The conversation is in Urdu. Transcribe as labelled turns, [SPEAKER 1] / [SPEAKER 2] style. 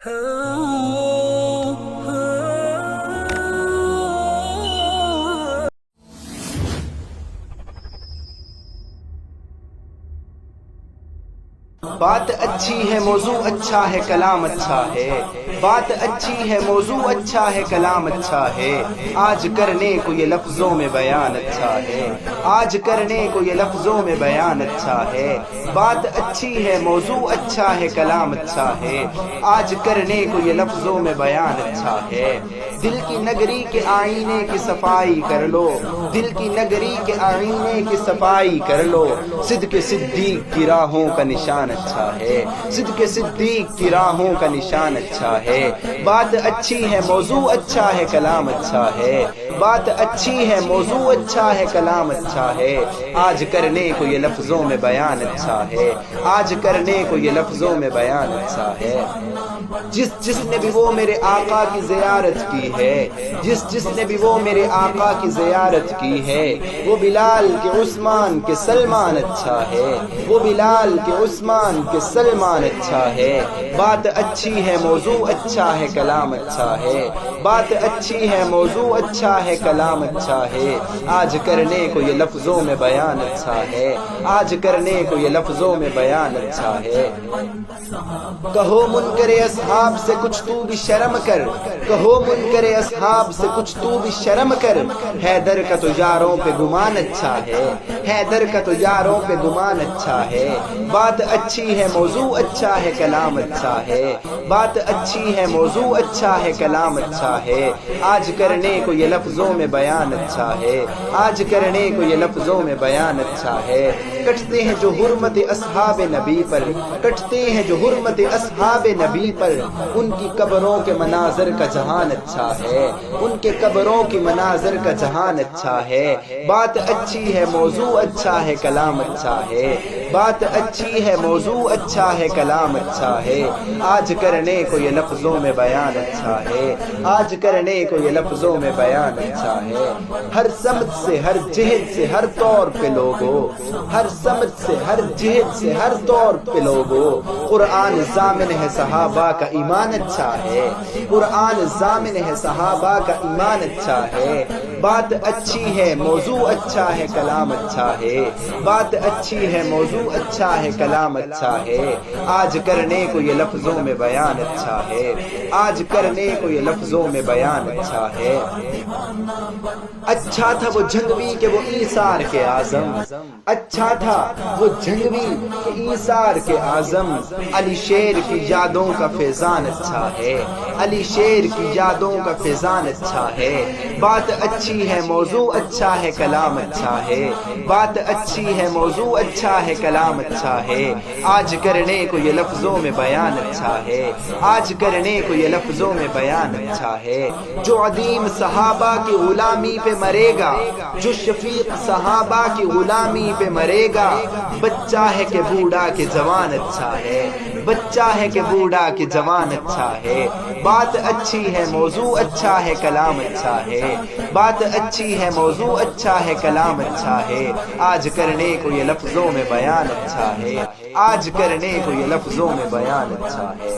[SPEAKER 1] بات اچھی ہے موضوع اچھا ہے کلام اچھا ہے، بات اچھی ہے موضوع اچھا ہے کلام اچھا ہے، آج کرنے کو یہ لفظوں میں بیان اچھا ہے، آج کرنے کو یہ لفظوں میں بیان اچھا ہے، بات اچھی ہے موضوع اچھا ہے کلام اچھا ہے، آج کرنے کو یہ لفظوں میں بیان اچھا ہے۔ دل کی نگری کے آئینے کی صفائی کر لو، دل کی نگری کے آئینے کی صفائی کر لو، صدق صدیق کی راہوں کا نشان اچھا ہے، صدق صدیق کی راہوں کا نشان اچھا ہے، بات اچھی ہے موضوع اچھا ہے کلام اچھا ہے، بات اچھی ہے موضوع اچھا ہے کلام اچھا ہے، آج کرنے کو یہ لفظوں میں بیان اچھا ہے، آج کرنے کو یہ لفظوں میں بیان اچھا ہے۔ جس نے بھی وہ میرے آقا کی زیارت کی ہے، جس نے بھی وہ میرے آقا کی زیارت کی ہے، وہ بلال کے عثمان کے سلمان اچھا ہے، وہ بلال کے عثمان کے سلمان اچھا ہے، بات اچھی ہے موضوع اچھا ہے کلام اچھا ہے، بات اچھی ہے موضوع اچھا ہے کلام اچھا ہے، آج کرنے کو یہ لفظوں میں بیان اچھا ہے، آج کرنے کو یہ لفظوں میں بیان اچھا ہے۔ کہو منکر اصحاب سے کچھ تو بھی شرم کر، کہو منکر اصحاب سے کچھ تو بھی شرم کر، حیدر کا تو یاروں پہ گمان اچھا ہے، حیدر کا تو یاروں پہ گمان اچھا ہے، بات اچھی ہے موضوع اچھا ہے کلام اچھا ہے، بات اچھی ہے موضوع اچھا ہے کلام اچھا ہے، آج کرنے کو یہ لفظوں میں بیان اچھا ہے، آج کرنے کو یہ لفظوں میں بیان اچھا ہے۔ کٹتے ہیں جو حرمت اصحاب نبی پر، کٹتے ہیں جو حرمت اصحاب نبی پر، ان کی قبروں کے مناظر کا جہان اچھا ہے، ان کے قبروں کی مناظر کا جہان اچھا ہے، بات اچھی ہے موضوع اچھا ہے کلام اچھا ہے، بات اچھی ہے موضوع اچھا ہے کلام اچھا ہے، آج کرنے کو یہ لفظوں میں بیان اچھا ہے، آج کرنے کو یہ لفظوں میں بیان اچھا ہے۔ ہر سمت سے ہر جہت سے ہر طور پہ لوگو، ہر سمت سے ہر جہت سے ہر طور پہ لوگو، قرآن ضامن ہے صحابہ کا ایمان اچھا ہے، قرآن ضامن ہے صحابہ کا ایمان اچھا ہے، بات اچھی ہے موضوع اچھا ہے کلام اچھا ہے، بات اچھی ہے موضوع اچھا ہے کلام اچھا ہے، آج کرنے کو یہ لفظوں میں بیان اچھا ہے، آج کرنے کو یہ لفظوں میں بیان اچھا ہے۔ اچھا تھا وہ جنگوی کہ وہ ایثار کے اعظم، اچھا تھا وہ جنگوی کہ ایثار کے اعظم، علی شیر کی یادوں کا فیضان اچھا ہے، علی شیر کی یادوں کا فیضان اچھا ہے، بات اچھی ہے موضوع اچھا ہے کلام اچھا ہے، بات اچھی ہے موضوع اچھا ہے کلام اچھا ہے، آج کرنے کو یہ لفظوں میں بیان اچھا ہے، آج کرنے کو یہ لفظوں میں بیان اچھا ہے۔ جو عظیم صحابہ کی غلامی پہ مرے گا، جو شفیق صحابہ کی غلامی پہ مرے گا، بچہ ہے کہ بوڑھا کہ جوان اچھا ہے، بچہ ہے کہ بوڑھا کہ جوان اچھا ہے، بات اچھی ہے موضوع اچھا ہے کلام اچھا ہے، بات اچھی ہے موضوع اچھا ہے کلام اچھا ہے، آج کرنے کو یہ لفظوں میں بیان اچھا ہے، آج کرنے کو یہ لفظوں میں بیان اچھا ہے۔